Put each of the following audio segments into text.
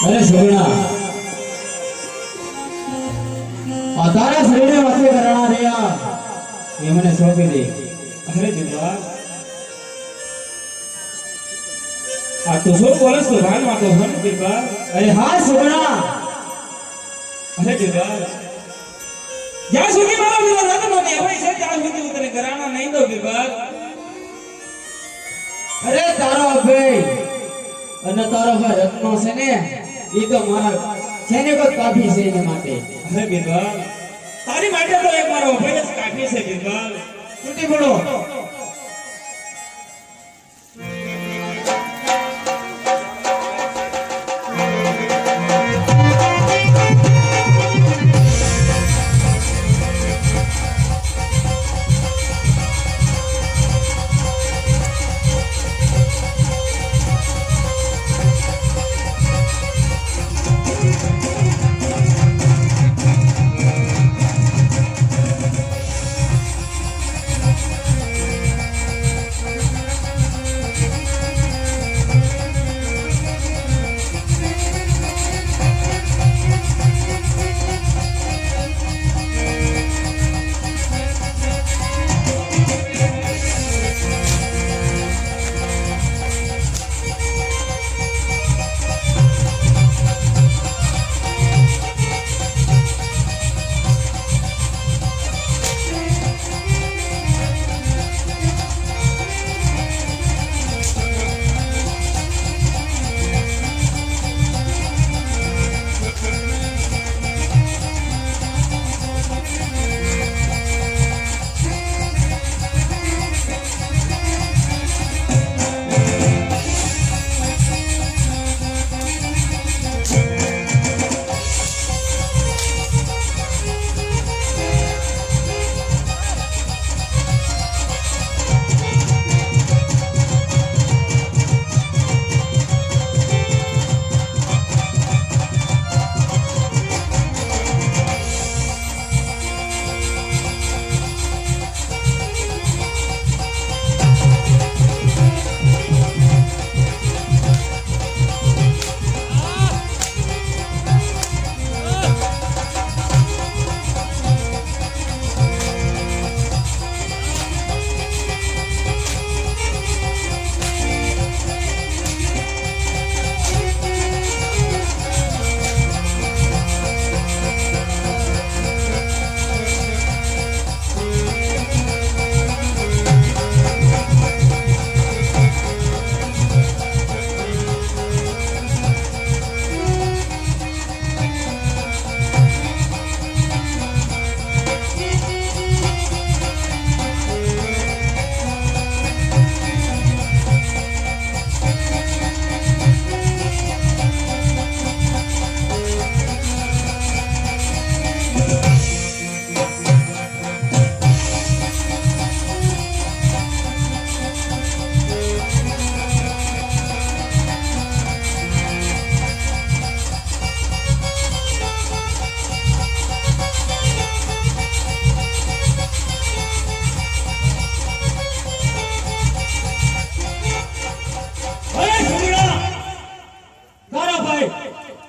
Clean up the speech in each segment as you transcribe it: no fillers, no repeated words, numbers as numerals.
અરે સુગણા આ તારા શરીરે વસે ઘરાણા રહ્યા એ મને સોંપી દે. અરે બિરબલ આ તો શું બોલસ તો ભાન માં તો ભણ બિરબલ. અરે હા સુગણા અરે બિરબલ જ્યાં સુધી મારા વિરો રત્ન ને હોય છે ત્યાં સુધી હું તને ઘરાણા નહીં દઉં બિરબલ. અરે તારો ભાઈ અને તારો ભાઈ રત્નો છે ને એ તો મારા છે ને કોઈ કાફી છે એની માટે. અરે બિરબલ તારી માટે તો એક મારો અભય જ કાફી છે બિરબલ. તૂટી પડો.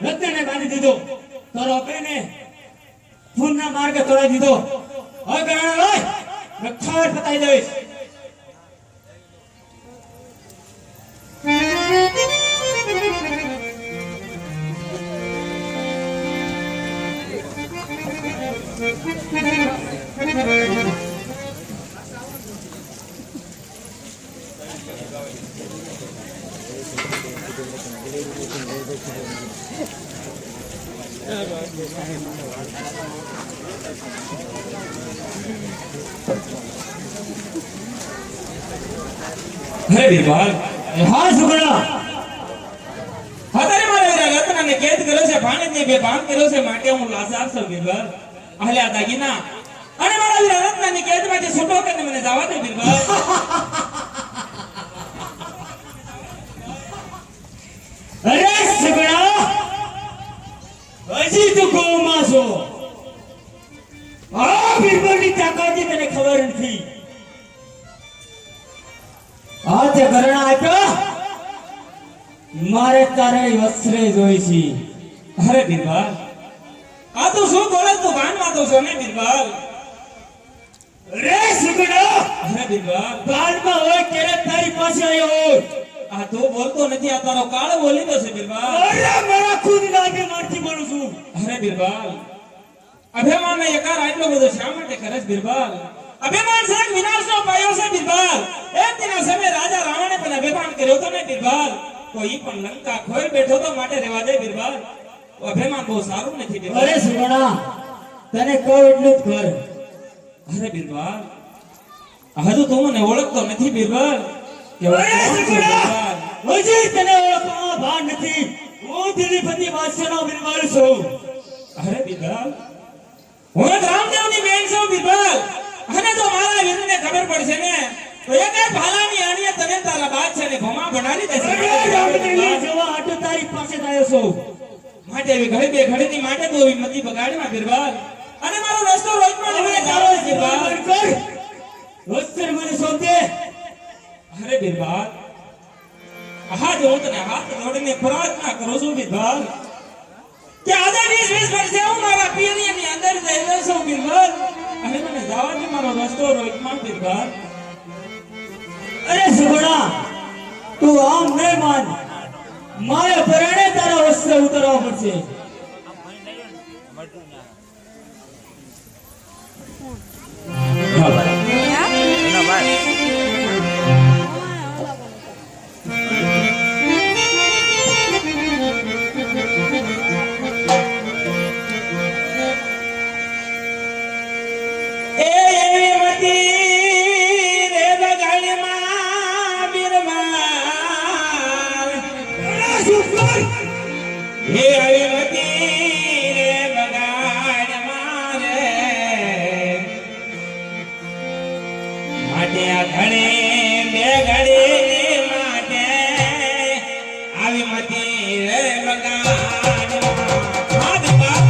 રત્નને બાંધી દીધો, તારો અપેને ખૂનના માર્ગે તોડાવી દીધો. હવે ઘરાણા લઈ ખબર પતાઈ દઈશ. હે બિરબલ હા સુગણા અત્યારે મારા વીરા રત્નને કેદ કર્યો છે, ભાણેજને બેભાન કર્યો છે, માટે હું લાચાર છું બિરબલ. આલ્યા દાગીના અને મારા વીરા રત્નને કેદમાંથી છૂટો કરીને મને જવા દે બિરબલ. અરે સુગણા હજી તું ગોમાં છો. આ બિરબલની તાકાત તને ખબર નથી. આ તે ઘરેણા આપ્યા મારે તારે વસ્ત્રે જોઈ છે. અરે બિરબલ આ તો શું બોલે તું ભાનમાં તો છો ને બિરબલ રે સુગડા અરે બિરબલ બાદમાં હોય ત્યારે તારી પાસે આવ્યો હોય. આ તું બોલતો નથી આ તારો કાળ બોલી તો છે બિરબલ અરે મારા ખુદના અભિમાનથી બોલું છું. અરે બિરબલ અભિમાનને એકાર આટલો બધો શા માટે કરે છે બિરબલ અભિમાન છે વિનાશનો પાયો છે બિરબલ એક દિના સમય રાજા રાવણે પણ અભિમાન કર્યો તો ને બિરબલ તો ઈ પણ લંકા ખોઈ બેઠો તો માટે રહેવા દે બિરબલ અભિમાન બહુ સારું નથી બિરબલ અરે સુગડા તને કહું એટલું જ કર. અરે બિરબલ હજુ તું મને ઓળખતો નથી બિરબલ કે હું અરે કોણ છું સુગડા બિરબલ? હજી તને ઓળખવામાં ભાન નથી. હું દિલીપતિ બાદશાહનો બિરબલ છું. અરે બિરબલ હું એક રામદેવની બેન છું બિરબલ અને જો મારા વીરને ખબર પડશે ને તો એક એક ભાલાની આણીએ તને તારા બાદશાહને ભમા બનાવી દેશે અરે રામદેવની જવા હાટુ તારી પાસે જ આવ્યો છું. માટે એવી ઘડી બે ઘડીની માટે તો એવી મતી બગાડમાં બિરબલ અને મારો રસ્તો રોજમાં હવે મને તારો જાવ બિરબલ જીવન કર. વસ્ત્ર મને સોંપે. અરે બિરબલ હાથ હું તને હાથ જોડીને પ્રાર્થના કરું છું બિરબલ કે આજે 20 વર્ષે હું મારા પિયરીની અંદર જઈ રહ્યો છું બિરબલ અને મને જવા દે મારો રસ્તો રોજમાં બિરબલ અરે સુગડા તું આમ નહીં માન. મારે પરાણે તારા વસ્ત્ર ઉતરવા પડશે. એ એવી મતી રે બગાડમાં બિરબલ અરે સુગડા હે હરિમતી રે બગાડમાં રે માટે આ ઘડે બે ઘડે માટે આવી મતી રે બગાડમાં હા દીપા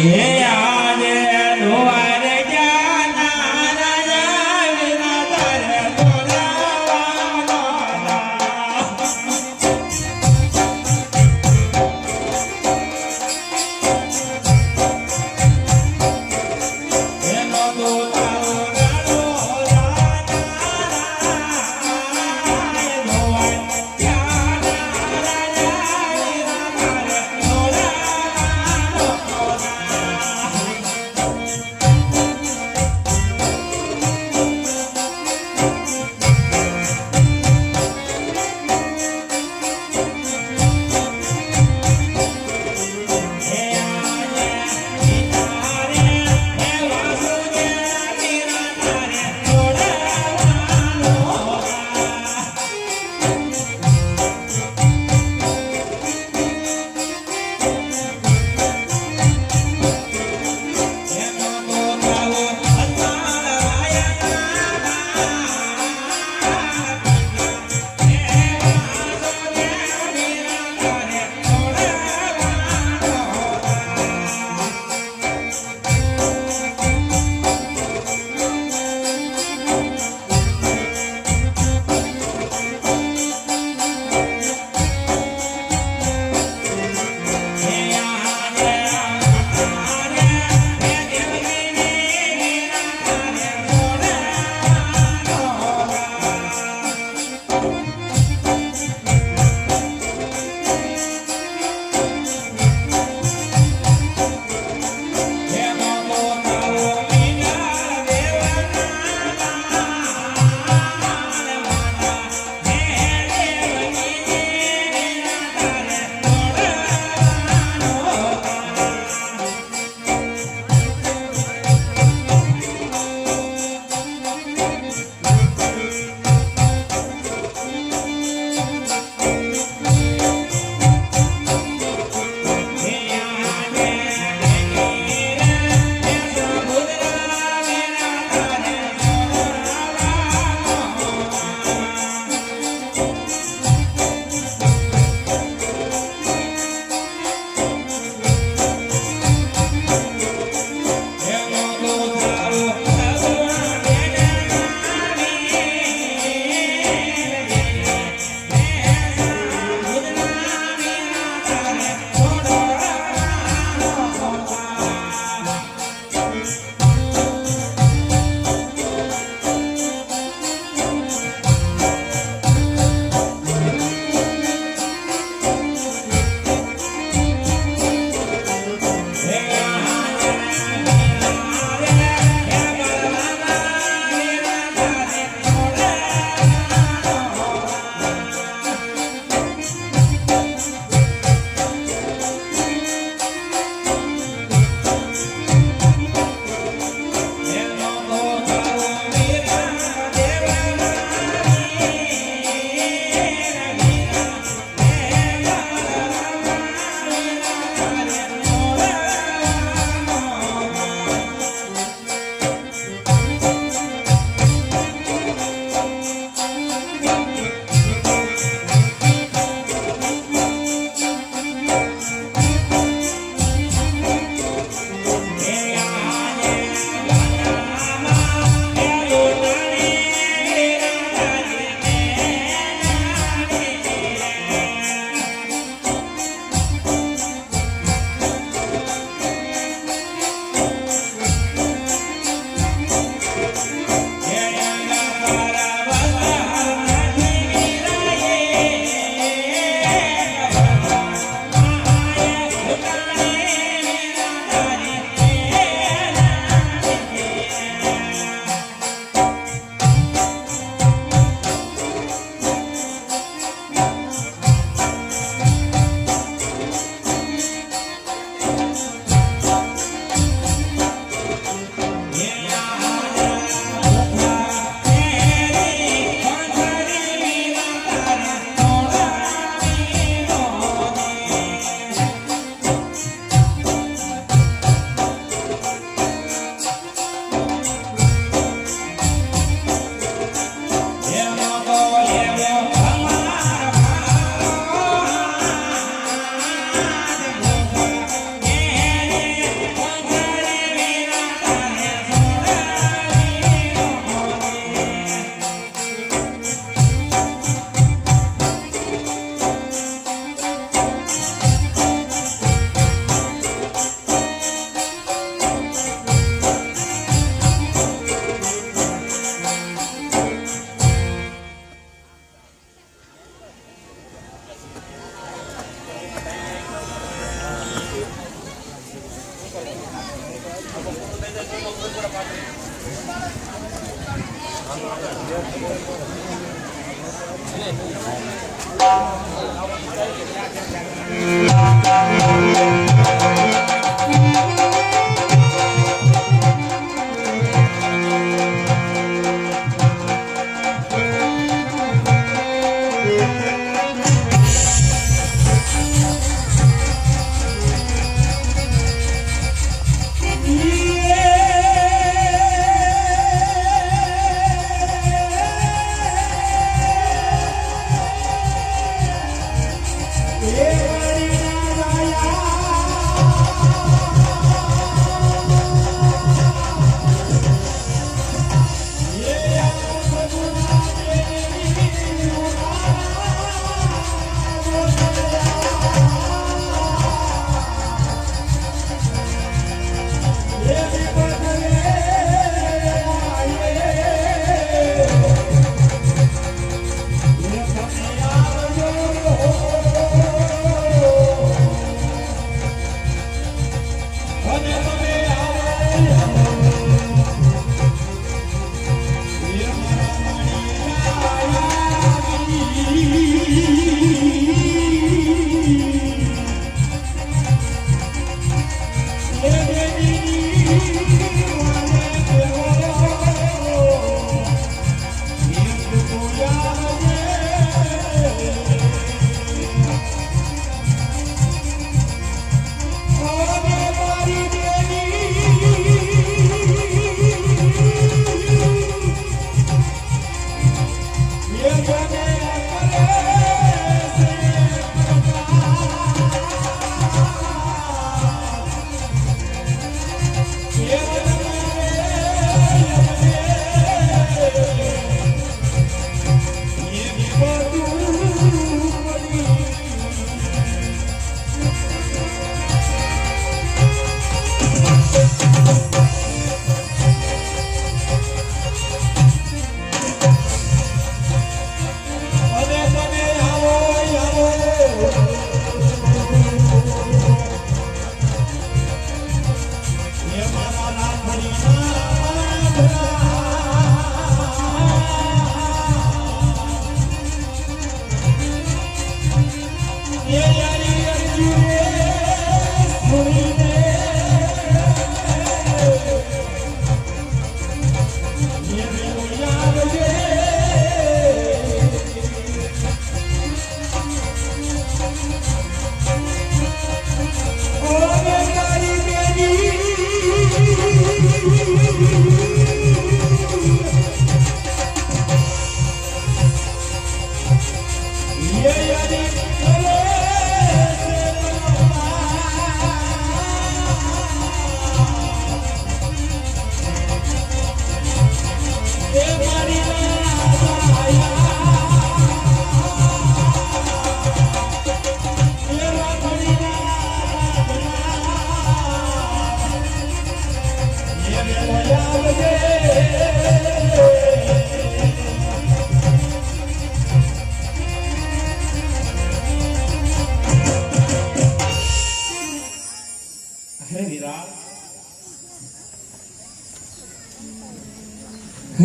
એ આને નોર જ્ઞાના રાજા વિના તારે તોડાવાનો એનો તો તારો ગાડો રાજા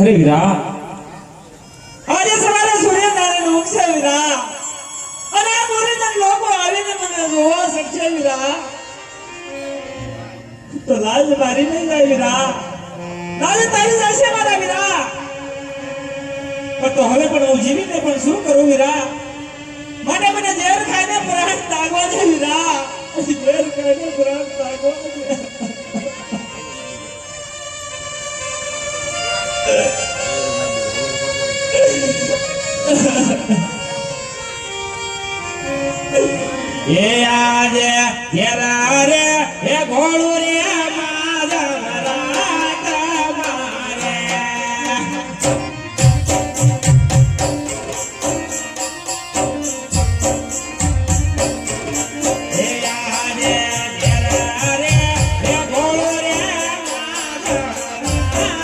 અરે વીરા, આજે સવારે સૂર્યનારાયણ ઉગશે વીરા, અને આ મુરીના લોકો આવીને મને જોવા શકશે વીરા, તો લાજ મારી નહીં જાય વીરા, લાજ તારી જશે મારા વીરા. પણ તો હવે પણ હું જીવીને પણ શું કરું વીરા? મને મને ઝેર ખાઈને પ્રાણ તાગવા છે વીરા, ઝેર ખાઈને પ્રાણ તાગવા છે. એ આજે ઘેરા રે એ ઘોડું રે મારા રાત મારે. એ આજે ઘેરા રે એ ઘોડું રે મારા રાત મારે.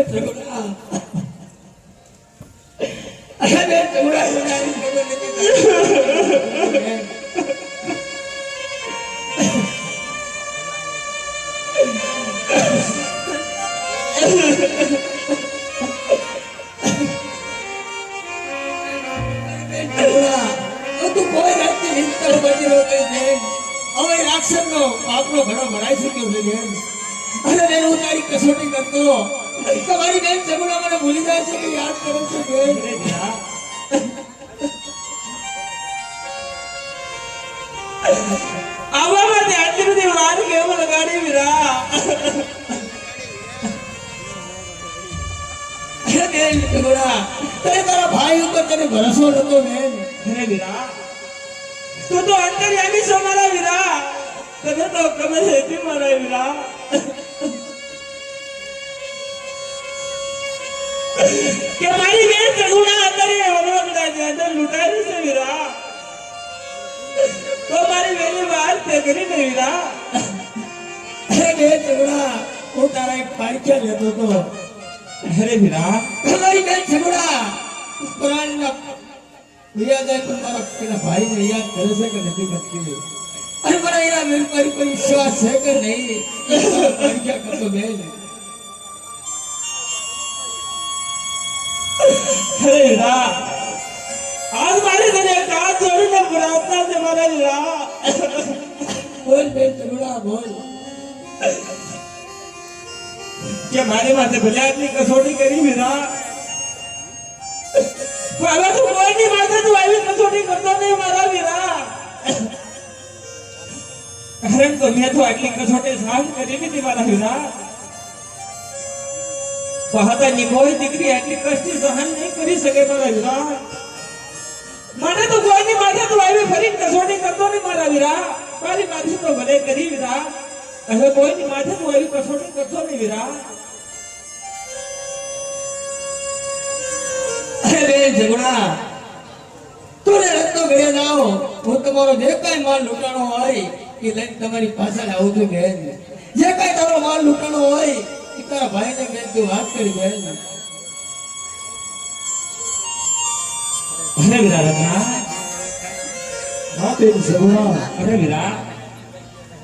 ઝઘડા અરે બેન ઝઘડા બનાવી ખબર નથી તું કોઈ રાતની હિંસા બની રહ્યો કે બેન હવે રાક્ષસનો પાપનો ઘણો ભરાઈ શક્યો છે બેન અને બેન હું તારી કસોટી કરતો તમારી બેન ઝઘડા મને ભૂલી જાય છે કે યાદ કરે છે બેન આવા માટે આટલી બધી વાર કેમ લગાડી વીરા અરે બેન ઝઘડા તને તારા ભાઈ ઉપર તને ભરોસો નતો બેન અરે વીરા તું તો અંતર્યામી છો મારા વીરા તને તો ખબર હતી મારા વીરા કે મારી બેન ઝઘડા અત્યારે વનવગડાની અંદર લૂંટાઈ છે વીરા તો મારી વેલી વાત તે કરી ને વીરા અરે બેન ઝઘડા હું તારા એક પારિખ્યા લેતો હતો અરે વીરા તમારી બેન ઝઘડા કુરાનના વિયાદ તો તારા પેલા ભાઈને યાદ કરે છે કે નથી કરતી અને મને એના મેલ પર વિશ્વાસ છે કે નહીં પારિખ્યા કરતો બેન અરે વીરા आज मारी तने कान जोड़ीने प्रार्थना से मारा वीरा બોલ બેન ઝઘડા બોલ કે મારી માથે ભલે આટલી કસોટી કરી વીરા હવે તું કોઈની માથે તું આવી કસોટી કરતો નહીં મારા વીરા કારણ તો મેં તો આટલી કસોટી સહન કરી લીધી મારા વીરા પહાતાની કોઈ દીકરી આટલી કષ્ટી સહન નહીં કરી શકે મારા વીરા મને તો કોઈની માથે તું આવી ફરી કસોટી કરતો નહીં મારા વીરા મારી માથે તો ભલે કરી વીરા હવે કોઈની માથે તું આવી કસોટી કરતો નહીં વીરા અરે બેન ઝઘડા તું રસ્તો ગયા જાઓ હું તમારો જે કાંઈ માલ લૂંટાણો હોય એ લઈને તમારી પાછળ આવું છું બેન જે કાંઈ તારો માલ લૂંટાણો હોય એ તારા ભાઈને બેન તું વાત કરી બેન અરે વીરા રત્ના હા બેન ઝઘડા અરે વીરા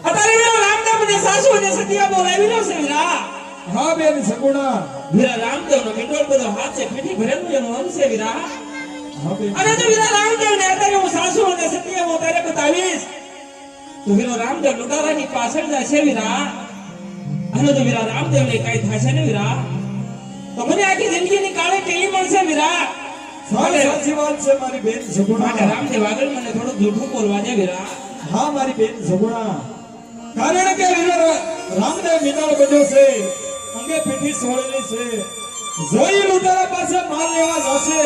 અત્યારે વીરા રામદેવ ને સાસુ ને સતિયા બોલાવી લો છે વીરા હા બેન ઝઘડા વીરા રામદેવ નો મીંડોળ બધો હાથ છે પીઠી ભરેલું એનું અંશ છે વીરા હા બેન અને જો વીરા રામદેવ ને અત્યારે હું સાસુ અને સતિયા હું તારે બતાવીશ તો વીરો રામદેવ લુટારાની પાછળ જશે વીરા અને જો વીરા રામદેવ ને કઈ થશે ને વીરા તો મને આખી જિંદગીની કાળી ટેલી મળશે વીરા સાચી વાત છે મારી બેન ઝઘડા રામદેવ આગળ મને થોડું જૂઠું બોલવા દે વીરા હા મારી બેન ઝઘડા કારણ કે રામદેવ મીંડોળ બધો છે અંગે પીઠી સોળેલી છે જોઈ લૂંટારા પાસે માલ લેવા જશે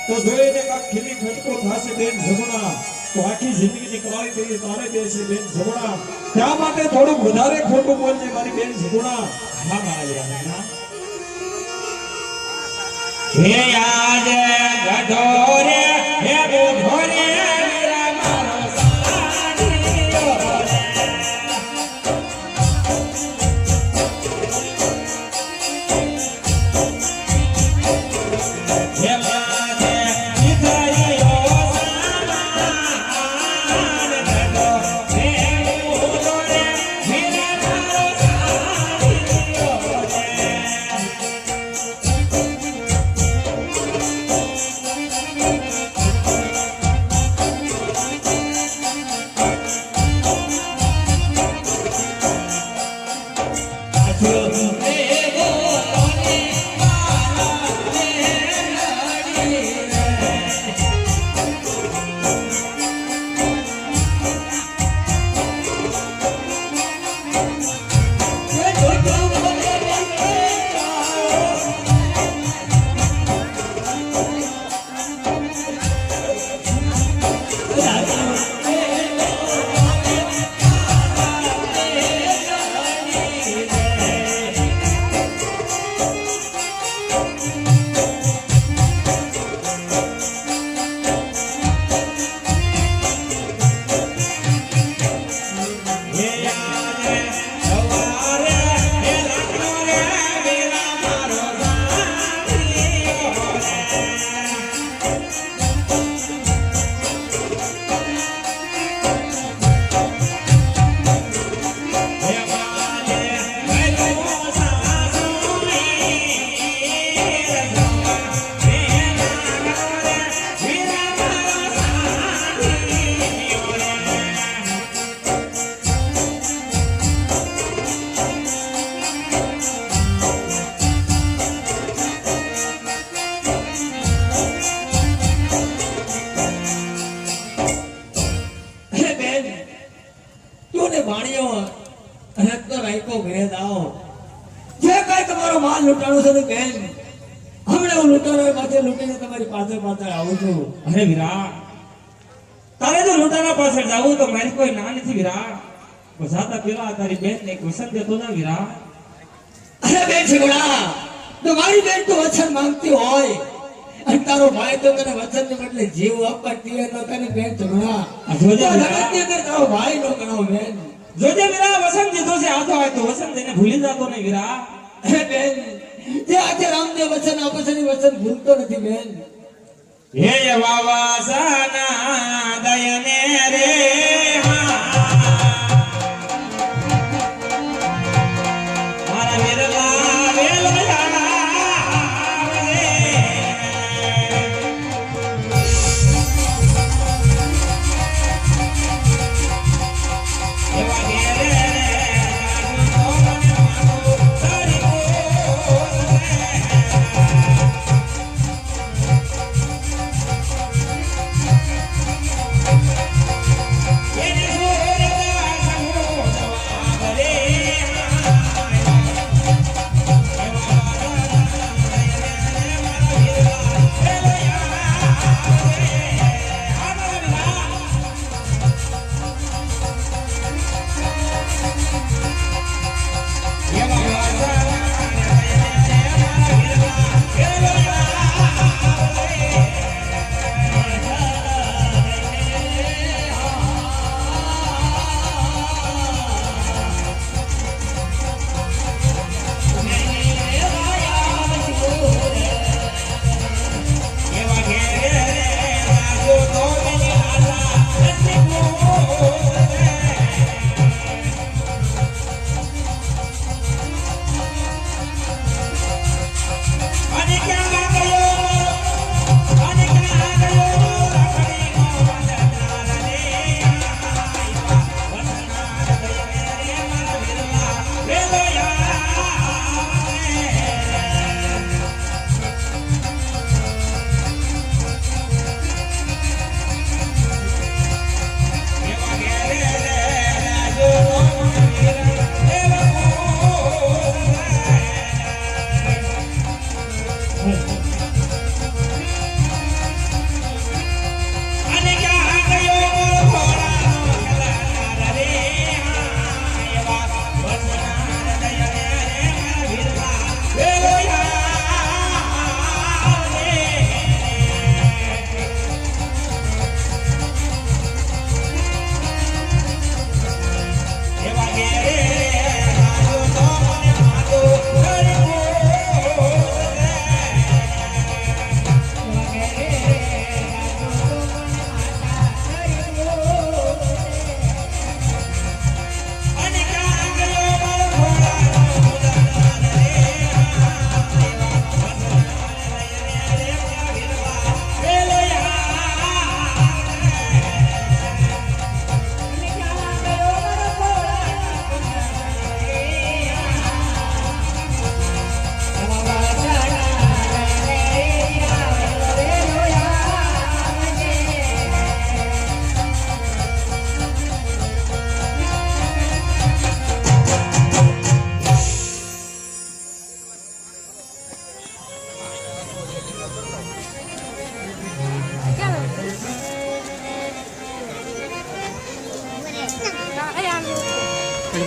તો જોઈને કાક ખીલી ખટકો થશે બેન ઝઘડા તો આખી જિંદગીની કવાળી થઈ તારે દેશે બેન ઝઘડા ત્યાં માટે થોડું વધારે ખોટું બોલજે મારી બેન ઝઘડા હા મારા વીરા હે યાદ ગઢોરે હે ગઢોરે વીરા મારો સાડીયો હે માથે નિથાયો સામાન ગઢો હે ગઢોરે વીરા મારો સાડીયો ભાણિયો રત્નો રાયકો ઘરે દાઓ જે કાંઈ તમારો માલ લૂંટાણો છે ને બેન હમણાં હું લૂંટાણા માથે લૂંટીને તમારી પાછળ પાછળ આવું છું. અરે વીરા તારે જો લૂંટારા પાછળ જાવું તો મારી કોઈ ના નથી વીરા. બસાતા પેલા તારી બેન ને એક વસન દેતો ના વીરા. અરે બેન છગડા તો મારી બેન તો વચન માંગતી હોય અને તારો ભાઈ તો તને વચન ને બદલે જીવ આપવા તૈયાર ન તને બેન છગડા આ જોજે તો વીરા. જગતની અંદર તારો ભાઈ નો ગણાવો બેન. જોજે વીરા વસન દીધો છે આ તો વસન દઈને ભૂલી જતો નહીં વીરા. અરે બેન જે આજે રામદેવ વચન આપે છે એ વચન ભૂલતો નથી બેન. હે વાવાસાના દયને રે મારા વિરલા વેલયા રે એવા ઘેરે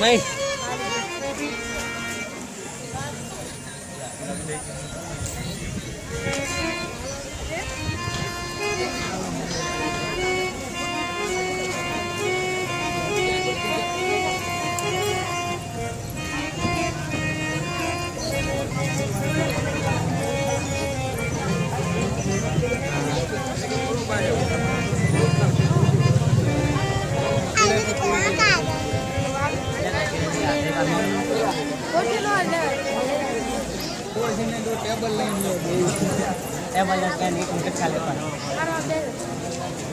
Mày टेबल क्या नहीं कुछ खा लेता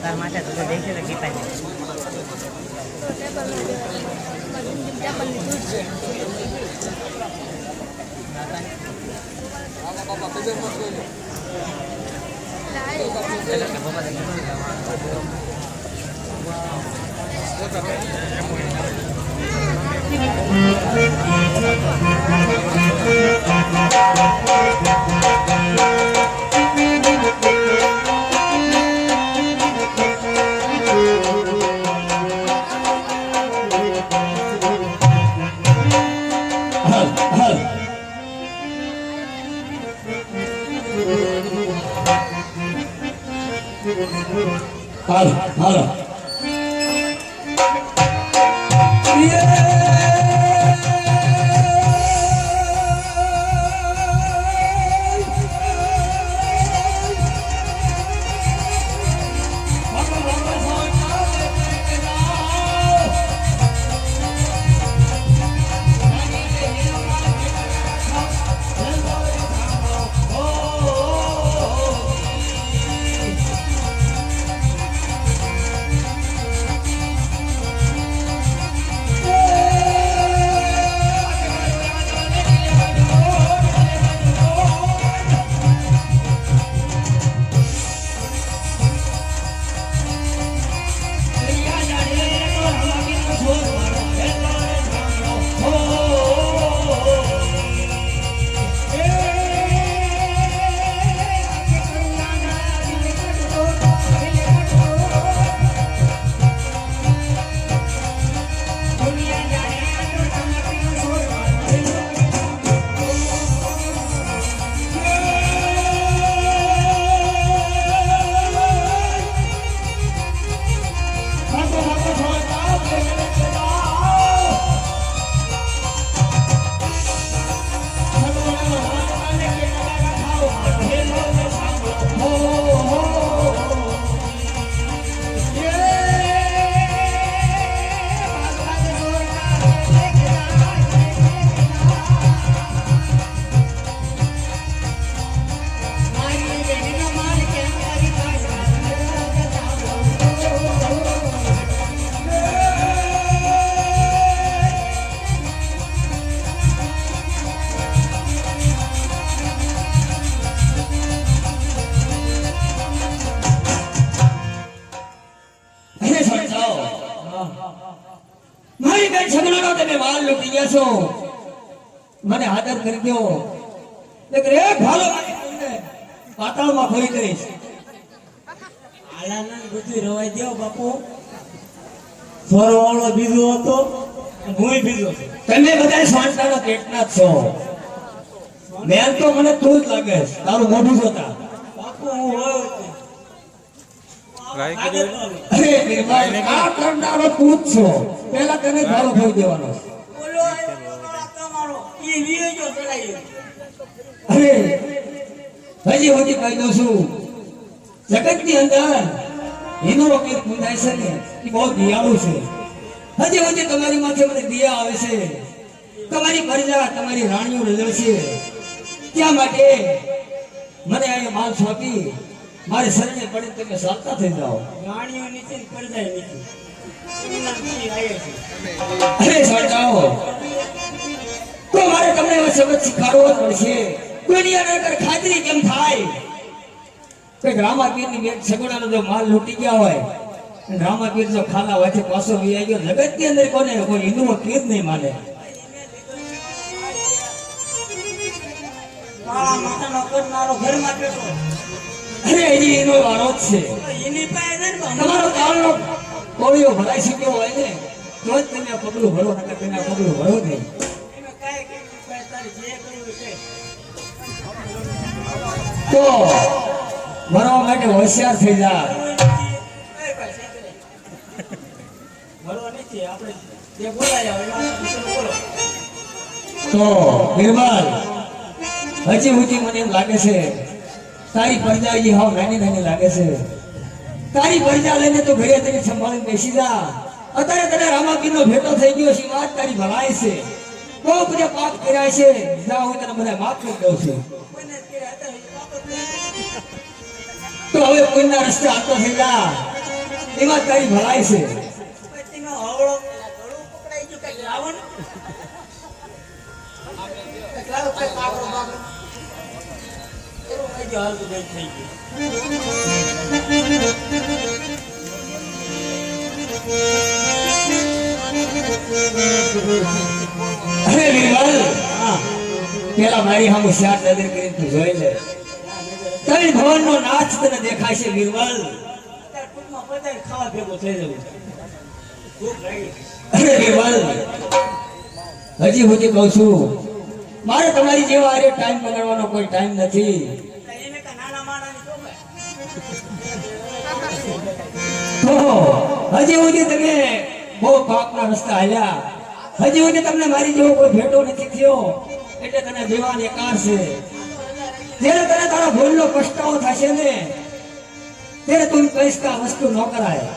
तार माथे तो देख से की पाए હાલો હાલો મારી બેન સગડાનો તમે માલ લૂટી ગયા છો મને આદર કરી દો નકર એક ભાલો પાતાળમાં ખોઈ દઈશ આલાના બધું રવાઈ દેવો બાપુ સોરો વાળો બીજો હતો હું બીજો છું તમે બધા સ્વાંતાના પેટના જ છો મેં તો મને તું જ લાગે છે, તારું મોઢું જોતા બાપુ હું હોય અરે બિરબલ, આ કરનારો તું જ છો પેલા તને જ ભાલો ખોઈ દેવાનો છે. બોલો આ તમારો ઈ વિયો ચડાઈ અરે હજી કહી દઉં છું જગતની અંદર એનો વકીલ પૂજાય છે ને એ બહુ દિયાળુ છે હજી તમારી માથે મને દિયા આવે છે તમારી પ્રજા તમારી રાણીઓ રજળશે ત્યાં માટે મને અહીંયા માલ સોંપી મારી શરણે પડી તમે સાચા થઈ જાઓ રાણીઓ નીચે પડદાય નીચે એના કી આયે છે અરે સાચાઓ તો મારે તમને એવો શબ્દ શીખવાડવો જ પડશે દુનિયાની અંદર ખાતરી કેમ થાય કે રામાપીરની બેન સગુણાનો જો માલ લૂટી ગયા હોય અને રામાપીર જો ખાલા હોય છે પાછો વી ગયો જગતની અંદર કોને કોઈ હિન્દુઓ પીર નહીં માને કાળા માથાનો કરનારો ઘરમાં બેઠો અરે હજી એનો વારો જ છે એની પાસે ને તમારો તાળનો કોળીઓ ભરાઈ શક્યો હોય ને તો જ તમે આ પગલું ભરો નકર તમે આ પગલું ભરો નહીં એમાં કાંઈ કઈ તારી જે કર્યું છે તો મરવા માટે હોશિયાર થઈ જા ભરવા નથી આપણે જે બોલાય બોલો તો બિરબલ હજી સુધી મને એમ લાગે છે તારી પ્રજા હજી હાવ નાની નાની લાગે છે તારી પ્રજા લઈને તો ઘરે તને સંભાળીને બેસી જા અત્યારે તને રામાપીરનો ભેટો થઈ ગયો છે વાત તારી ભલાઈ છે બહુ બધા પાપ કર્યા છે જા હું તને બધા માફ કરી દઉં છું કોઈને કે હતા તો હવે કોઈના રસ્તે હાથો થઈ જા એમાં તારી ભલાઈ છે પતિનો હવળો ગળું પકડાઈ ગયું કઈ રાવણ લાવ કઈ કાબરો બાબરો એરો કઈ જો હાલ તો બેઠ થઈ અરે બિરબલ પેલા મારી સામે શાર નજર કરીને તું જોઈ લે તારી ભવનનો નાચ તને દેખાય છે બિરબલ અત્યારે ટૂંકમાં બધાય ખાવા ભેગો થઈ જવું ભૂખ લાગી અરે બિરબલ હજી હું કહું છું મારે તમારી જેવા આરે ટાઈમ બગાડવાનો કોઈ ટાઈમ નથી એને કા નાના માણાની તો તો હજી સુધી તમે બહુ પાપના રસ્તા હાલ્યા, હજી સુધી તમને મારી જેવો કોઈ ભેટો નથી થયો, એટલે તને દેવાન એકાર છે. જ્યારે તને તારા ભૂલનો પછતાવો થશે ને ત્યારે તું કહીશ કે આ વસ્તુ ન કરાય.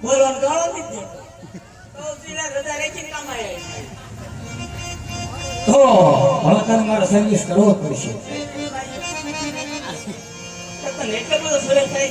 બોલવાનું ગાળો દીધે તો સીધા રજા રેખીને કામ આવ્યા તો હવે તને મારે સર્વિસ કરવો જ પડશે. તને એટલો બધો સુરેશ થાય